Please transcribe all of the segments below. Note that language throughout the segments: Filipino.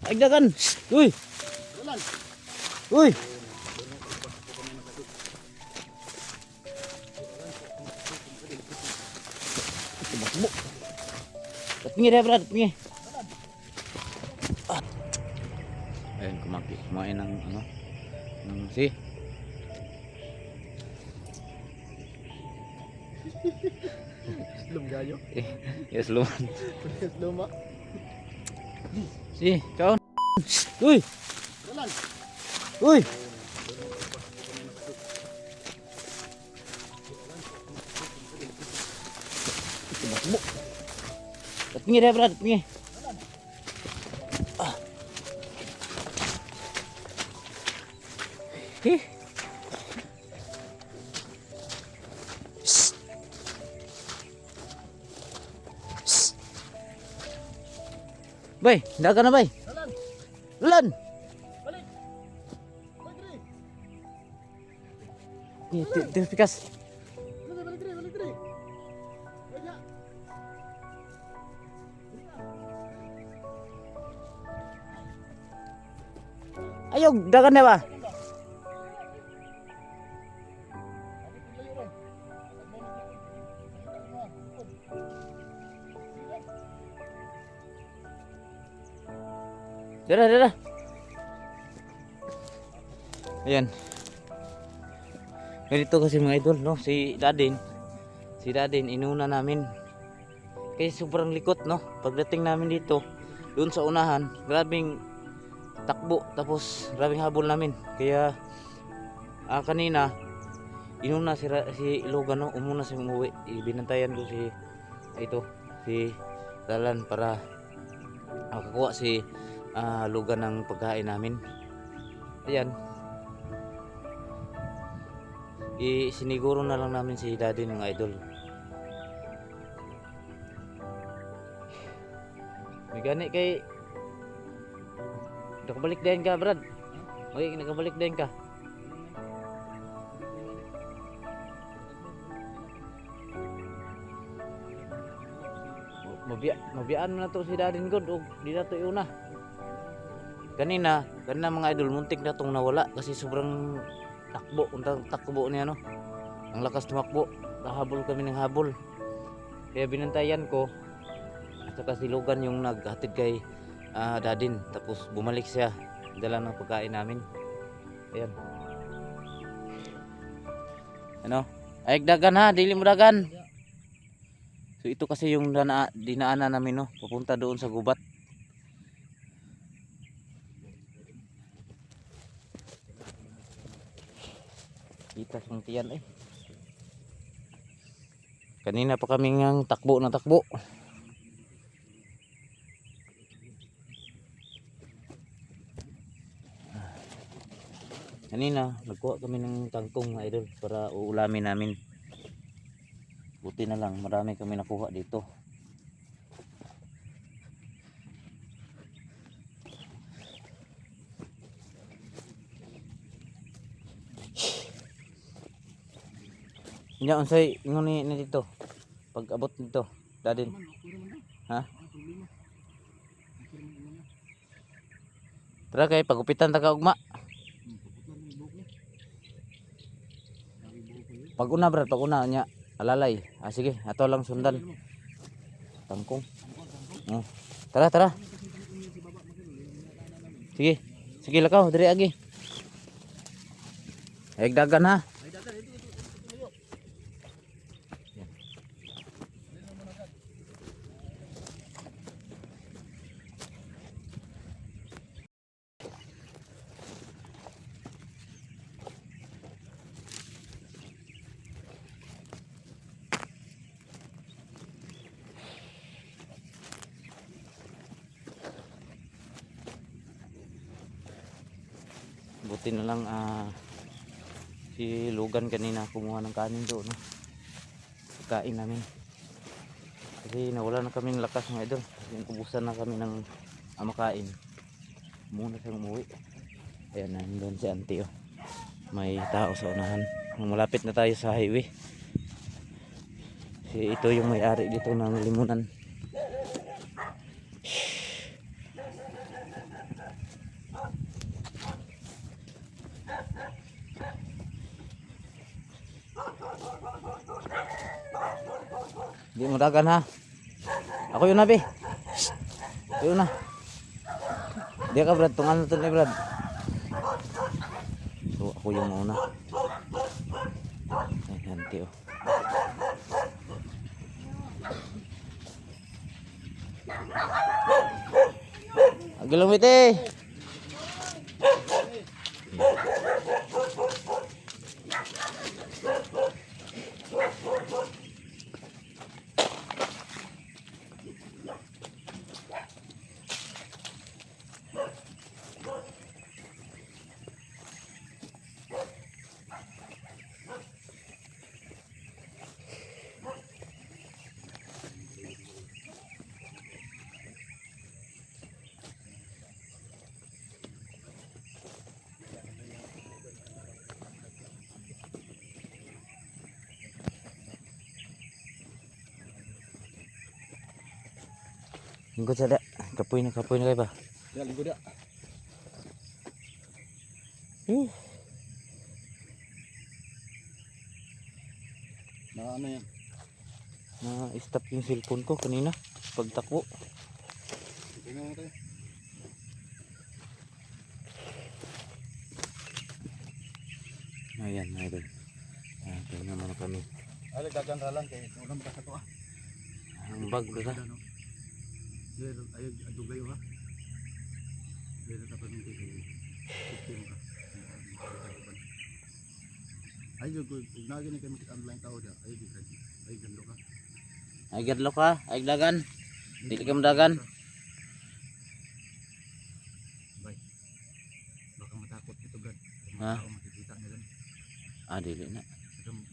Agdagan. Uy. Uy. Tumakbo. Tapingi deh, Brad. Tapingi. Ayun, kumain ng ano. Si. Slum gayo. Yes, luman. Slum ah. Si, kaon. Uy. Dalan. Uy. Tumakbo. Tapingi deh, Brad. Tapingi. Bay, dagan na bay. Dalan. Lan. Balik. Balik diri. Ni pikas. Balik diri, balik diri. Aja. Ayo, dagan na ba? Dara. Ayan. Ganito kasi mga idol, no? Si Dadin inuna namin. Kasi sobrang likot, no? Pagdating namin dito, doon sa unahan, grabing takbo, tapos grabing habol namin. Kaya kanina inuna si Logan, no? Umuna si umuwi. Ibinantayan ko si Dalan para makakuha si Logan ng pagkain namin. Ayan. Siniguro na lang namin si Daddy ng idol. May gani kay nakabalik din ka, Brad. Okay, nakabalik din ka. Mabiyaan mo na to si Daddy God o di na to iuna. Kanina mga idol, muntik na tong nawala kasi sobrang takbo niya, no. Ang lakas tumakbo, nahabol kami ng habol. Kaya binantayan ko at saka si Logan yung naghatid kay Dadin, tapos bumalik siya dala ng pagkain namin. Ayan. Ano? Ay dagan ha, dili mo dagan. So ito kasi yung dinaanan namin, no, papunta doon sa gubat. Kita ng tiyan eh. Kanina pa kami ngang takbo na takbo. Kanina nagkuha kami ng kangkong, mga idol, para uulamin namin. Buti na lang marami kami nakuha dito. Nya unsay ingon ni dito pag abot dito, Dadin? Ha? Tara kay pagupitan ta ka ugma. Pag-una, Brad, pag-una nya alalay. Sige, ato lang sundan. Tangkong. Tara. Sige lakaw diri agi. Ay dagan ha. Buti na lang si Logan kanina kumuha ng kanin doon, no? Pagkain namin. Kasi nawala na kami ng lakas, mga idol. Kasi ubusan na kami ng makain. Muna siyang umuwi. Ayan, nandun si auntie, oh. May tao sa unahan. Malapit na tayo sa highway. Kasi ito yung may-ari dito ng limunan. Di mo dagan ha. Ako yun na be. Yun na. Di ka Brad, tungan na to ni Brad. So ako yung mauna. Ay, hanti oh. Agilumit eh. Lingkod sada. Kapoy na kayo ba? Ya, lingkod ya. Ano yan? Na-stop yung cellphone ko kanina. Pagtakbo. Tingnan mo tayo. Ayan, idol. Tingnan naman na kami. Ay, dagan ralan kay ulam ka sa to ah. Ang bag ba? Ay, adugay ha. Dito dapat ng system ka. Ay, ug nagi ni kami online tao dia. Ay, gando ka. Ay gadlo ka, ay dagan. Dili ka dagan. Bay. Baka matakot ito, Brad. Ha? Makikita nila. Dili na.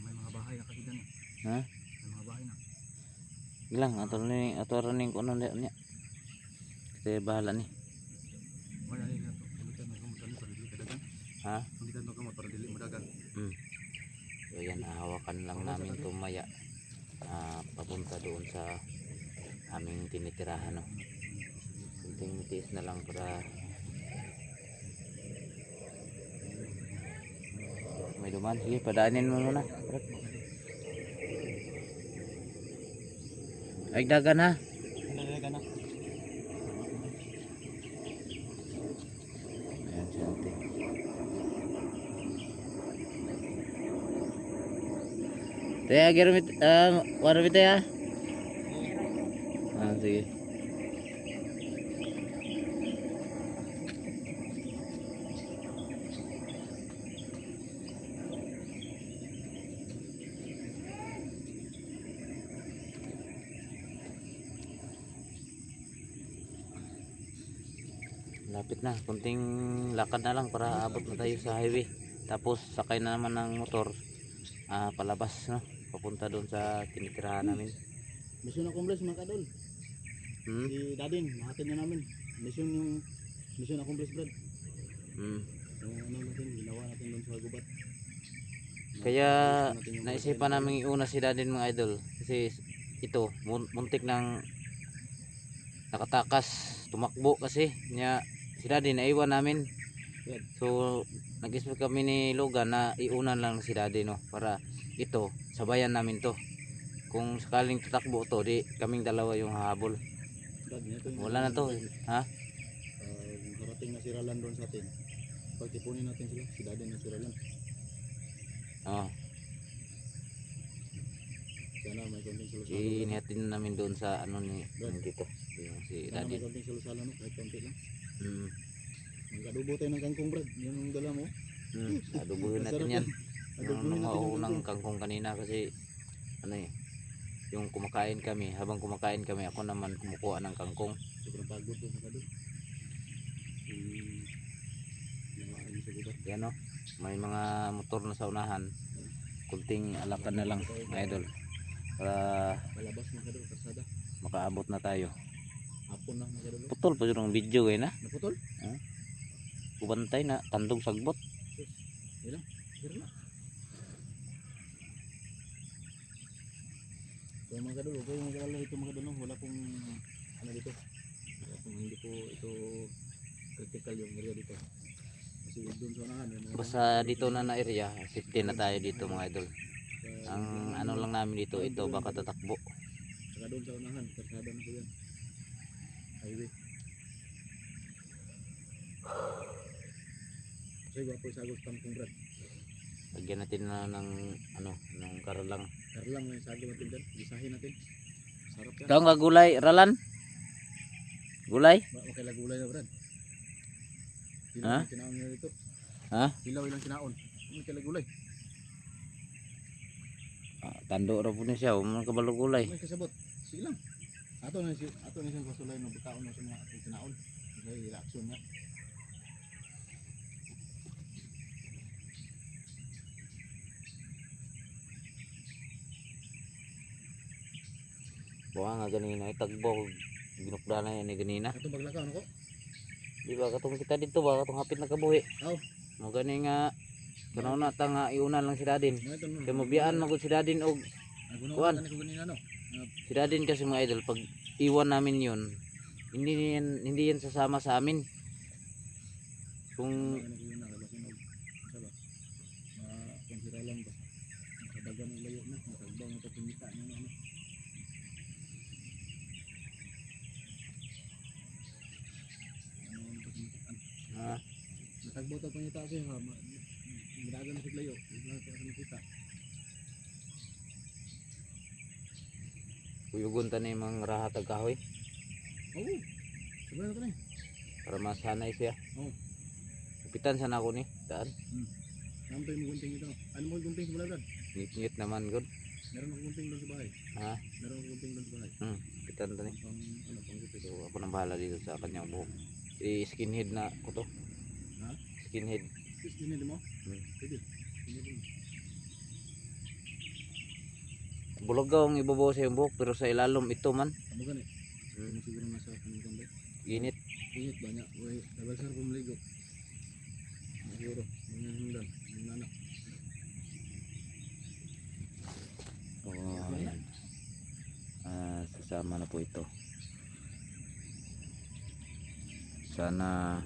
May mga bahay na kasi dyan. Ha? May mga bahay na. Ilang ato ning kuno niya. Kasi bahala ni. Wala na ito. Kumitan mo kumutan para dili kadagan. Ha? Kumitan mo kamo para dili madagan. So yan, hawakan lang namin tumaya. Papunta doon sa aming tinitirahan, no. Kunting tiis na lang para may duman. Sige, padaanin mo muna. Ay dagan ha. Dadagan na. Ayan si ate. Taya, girumit, warumit ya. Sige. Lapit na, kunting lakad na lang para abot na tayo sa highway. Tapos sakay na naman ng motor palabas, no, papunta doon sa tinitirahan namin. Mission accomplished mga kadol. Si Dadin, mahatin na namin. Mission accomplished, Brad. Yung ano natin, ginawa natin doon sa gubat. Kaya naisipan namin iuna si Dadin, mga idol, kasi ito muntik ng nakatakas, tumakbo kasi niya si Dadin, naiwan namin. So nag-isip kami ni Logan na iunan lang si Daddy, no, para ito sabayan namin to. Kung sakaling tatakbo to, di kaming dalawa yung hahabol. Wala na to, ha? Narating na si Ralan doon sa atin. Pagtipunin natin sila, si Daddy na si Ralan. Sana may konting solusyon. Inihatin namin doon sa ano ni dito, yung si Sana Daddy. may konting solusyon, no? Kahit konti lang. Nagkadubo tayo ng kangkong, Brad. Yun ang dala mo. Adubuhin natin yan. Yung unang kangkong kanina kasi ano eh, yung kumakain kami, habang kumakain kami, ako naman kumukuha ng kangkong. Sobrang pagod po mga kadol. Yan, no, may mga motor na sa unahan. Kunting alakan na lang, mga idol, para palabas mga kadol, karsada. makaabot na tayo. Hapon na mga kadol. Putol pa yung video eh na. Naputol? Kubantay na, tandog sagbot. Ilang? Ilang na. So mga kadol, okay mga kadol, ito mga kadol, no? Wala pong ano dito. Wala pong hindi po ito critical yung area dito. Kasi doon sa unahan. Basta dito na area, safety na tayo dito, mga idol. Ang ano lang namin dito, ito baka tatakbo. doon sa unahan, karsada na po yan. Highway. Kasi gwapo isagos tangkong brad. Lagyan natin na ng ano, ng karalang. Karlang na isago natin dyan. Gisahin natin. Sarap yan. Daw nga gulay, ralan. Gulay? Okay lang gulay na brad. Ha? Hilaw yung kinaon nila dito. Ha? Hilaw ilang kinaon. Okay lang gulay. Ah, tando ra po ni siya, mo kabalo gulay. May kasabot. Sige lang. Ato na siyang kasulay no bitaon na sa mga atong kinaon. Okay, reaction niya. Buha nga ganina, itagbo. Ginukda na yan ni ganina. Atong baglakaw ano ko? Di ba katong kita dito ba, katong hapit na kabuhi. Aw. Mo gani nga, kanaw na ta nga iunan lang si Dadin. Mga ito no. Kaya mabiyaan magod si Dadin og Kuan. Ko ganina no. si Dadin kasi mga idol, pag iwan namin yun, hindi yan sasama sa amin. Kung Lang ba? Nakadagan ng layo na, nakagbaw na ito kumita na ano. ah, Nakagbaw ito kumita kasi ha, madagan na sa layo, hindi na ito nakita. kuyugon ta ni mga rahat ag kahoy Oo, sabi na ito na eh. para masanay siya. Oo. Kapitan sana ako ni, daan. Naman tayo magunting ito. Ano mo gunting sa balagad? Ngit-ngit naman god. Meron akong gunting doon sa bahay. Ha? Meron akong gunting doon sa bahay. Kapitan ta ni. Pang gupit. So, ako nang bahala dito sa kanyang buhok. Skinhead na ko to. Ha? Skinhead. Dinili mo? Hmm. Pwede. Bulagaw ang ibabaw sa iyong buhok pero sa ilalom ito man. Amo gani. Ano siguro nasa kanang kamay? Init. Init ba niya? Uy, nabasar ko maligo. Siguro, mga hinggan, mga anak. Oh, ayan. Sasama na po ito. Sana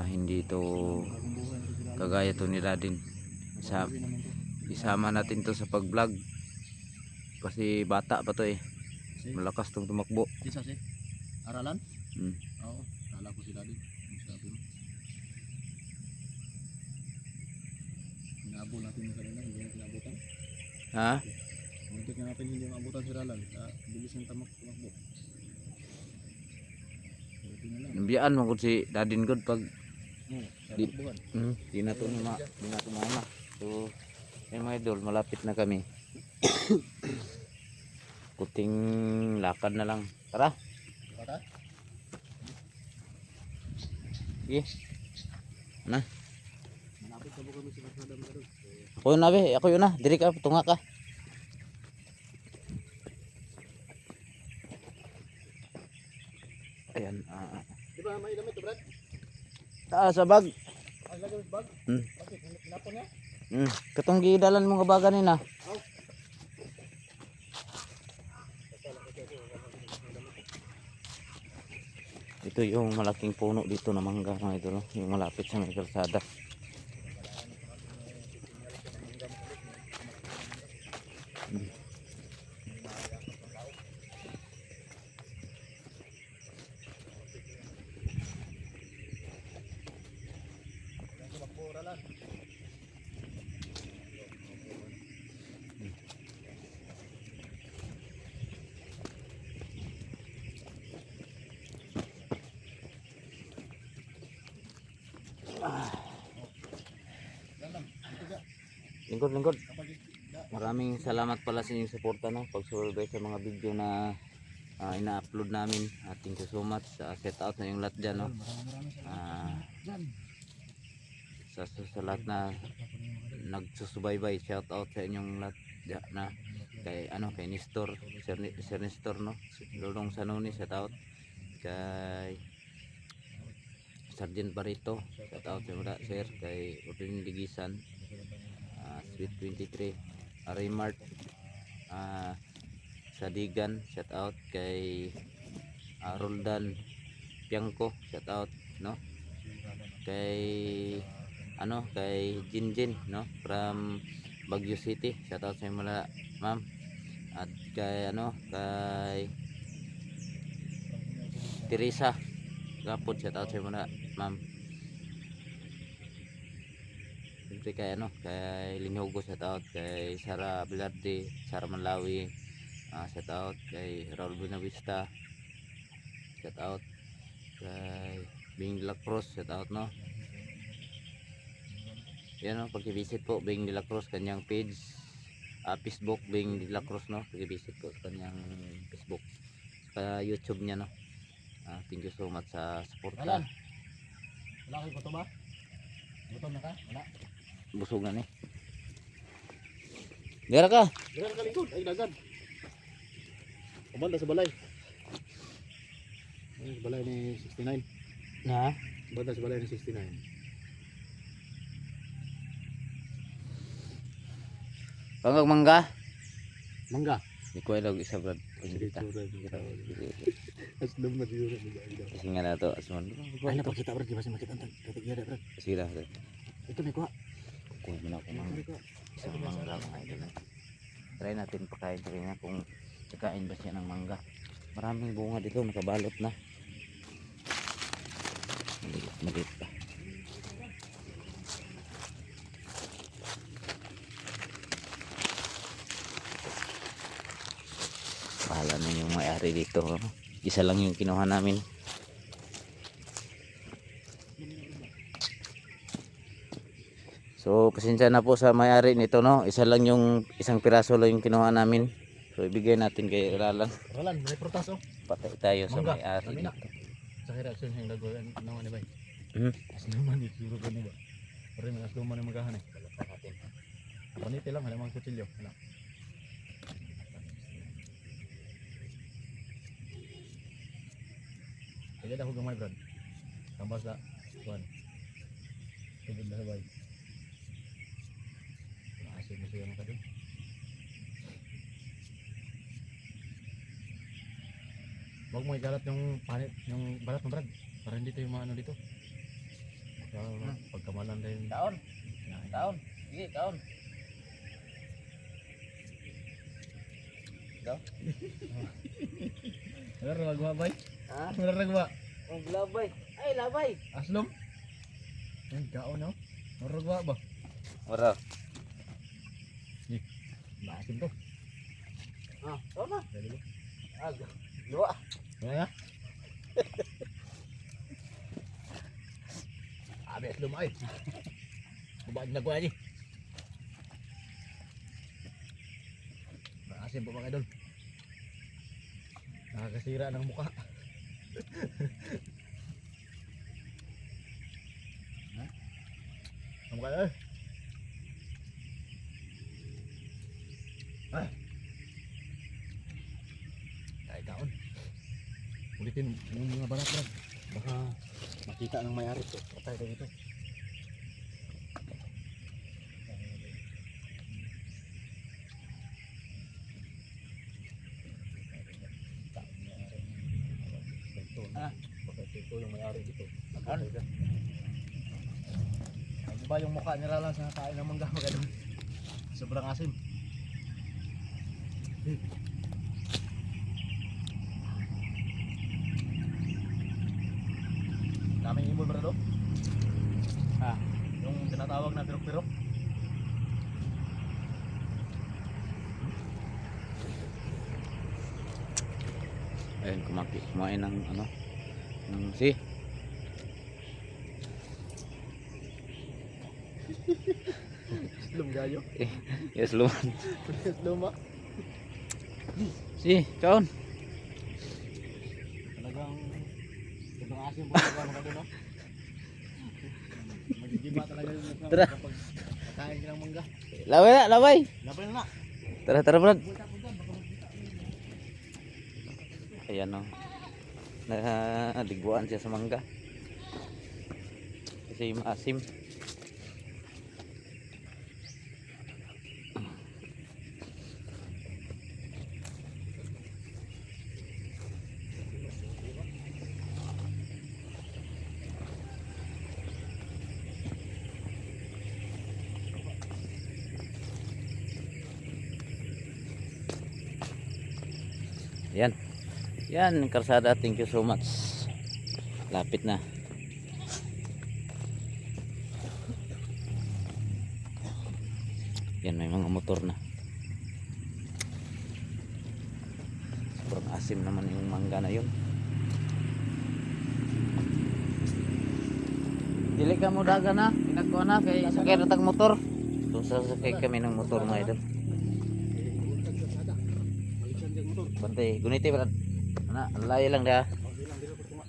hindi ito Bagong buhay na ito sila. kagaya to ni Dadin. Sabi naman to. Isama natin to sa pag-vlog. Kasi bata pa to eh. Si? Malakas tong tumakbo. Isa si? Aralan? Hmm. Oo, kala ko si Daddy. Ang sabi mo. Inabot natin yung kanina, hindi natin inabutan. Ha? Muntik na natin hindi maabutan si Ralan. Bilis ng tumakbo. Buti na lang. Nabiyaan mo gud si Dadin gud pag Oo, sa Di- takbuhan. di na to mauna. So, mga idol, malapit na kami. Kuting lakad na lang. Tara. Bata? Sige. Na. Malapit na po kami sa Karsada mga doon. Ako yun na be. Ako yun na. Diri ka. Tunga ka. Ayan. Di ba may damit to, Brad? Sa bag. Ang lagay sa bag? Hmm. Bakit? Hinapon niya? Katong gidalan mong kabaga nina. Ito yung malaking puno dito na mangga mga idol, no? Yung malapit sa may kalsada. Lingkod. Maraming salamat pala sa inyong suporta, no? Pag-subscribe sa mga video na ina-upload namin. Thank you so much. Set out na yung lahat dyan, no? Sa lahat na nagsusubaybay, shout out sa inyong lahat dyan, na kay Nestor, Sir Nestor, no? Lulong Sanoni, shout out kay Sergeant Barito, shout out sa mga sir, kay Rodin Ligisan, Sweet 23, Arimart, Sadigan, shout out kay Roldan Piangko, shout out, no? Kay Jinjin, no? From Baguio City, shout out sa mga ma'am. At kay ano, kay Teresa. Gapod shout out sa muna, ma'am. Siyempre kay ano, kay Linhugo shout out, kay Sara Velarde, Sara Manlawi, shout out kay Raul Buenavista, shout out kay Bing de la Cruz, shout out no. Yan no, pag-visit po Bing de la Cruz kanyang page, Facebook Bing de la Cruz no, pag-visit po sa kanyang Facebook, sa YouTube niya no. Thank you so much sa suporta. Alan. Wala kayo ba? Gutom na ka? Wala. Busog na ni. Dira ka. Dira ka likod, ay dagan. Kumanda sa balay. Ay, sa balay ni 69. Na. Kumanda sa balay ni 69. Pangag mangga. Mangga. Di ko alam isa brad. Aslom na siguro. Kasi nga na to asman. Ay napakita bro, di ba si makita ang tatigya bro. Sila. Ito may kuha. Kuha mo na ako ng isang mangga mga idol. Try natin pakain sa kanya kung kakain ba siya ng mangga. Maraming bunga dito nakabalot na. Maliit pa. Bahala na yung may-ari dito. Isa lang yung kinuha namin. So pasensya na po sa may-ari nito no. Isa lang yung isang piraso lang yung kinuha namin. So ibigay natin kay Ralan. Ralan, may prutas oh. Patay tayo sa Mangga, may-ari sabi na. nito. Sa reaction yung nagawa naman ni bay. As Hmm. naman ituro ko ni ba. Pero may as naman yung magahan eh. Kalata natin. Paniti lang, halimang kutsilyo. Ano? Kaya ako gamay brad. Tambas na. Kuan. Tugod na sabay. Naasin mo siya mga kadun. Huwag mo igalat yung panit, yung balat mo brad. Para hindi tayo maano dito. Pagkamalan tayo. Taon. Taon. Sige, taon. Wala ragwa bay. Ha? Wala ragwa. Ang labay. Ay, labay. Aslom. Yan kaon no. Wala ragwa ba? Wala. Maasim to. Taon na. Dali ba? Luwa. Wala. Abi aslom ay. Bubag na ko aja. Maasim po mga idol. Nakakasira ng mukha. Ang mukha eh. Kahit taon. Ulitin yung mga balat brad. Baka makita ng may-ari to. Patay tayo ito. Baka ito yung may-ari dito. Ano ba yung mukha nila lang sa kain ng mangga magandang sobrang asim. Daming ibon ba do? Yung tinatawag na pirok-pirok. Ayun, kumain ng ano. Si. Slum gayo. Yes, luman. Slum ba? Si, kaon. Talagang sobrang asim po talaga mga doon no? Magigiba talaga yung mukha Tara. kapag kakain ka ng mangga. Labay na, labay. Labay na. Tara, tara, Brad. Punta po dyan, baka magkita. Ayan o. Nadigbuan siya sa mangga. Kasi maasim. Yan. Yan, karsada. Thank you so much. Lapit na. Yan, may mga motor na. Sobrang asim naman yung mangga na yun. Dili ka mo daga na. Pinagkuha na kay sakay natag motor. So sasakay kami ng motor mga idol. Balikan diyang motor. Bantay, guniti brad. Ana, layo lang dah. Okay lang, dito ko tunga.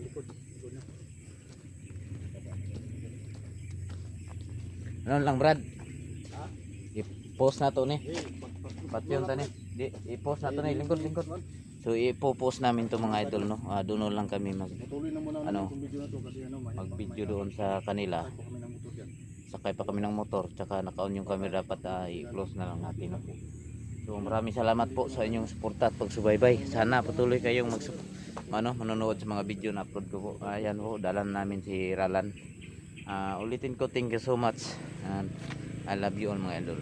Likod. Likod na. Ano lang brad? Ha? I-post na to ni. Patyon tani. Di i-post na to ni lingkod. So i-post namin to mga idol no. Doon lang kami Patuloy na muna Ano? itong video na to kasi may mag-video doon sa kanila. sakay pa kami ng motor dyan. Sakay pa kami ng motor tsaka naka-on yung camera dapat i-close na lang natin no. So maraming salamat po sa inyong suporta at pagsubaybay. Sana patuloy kayong manonood sa mga video na upload ko po. Ayan po, dalan namin si Ralan. Ulitin ko, thank you so much and I love you all mga idol.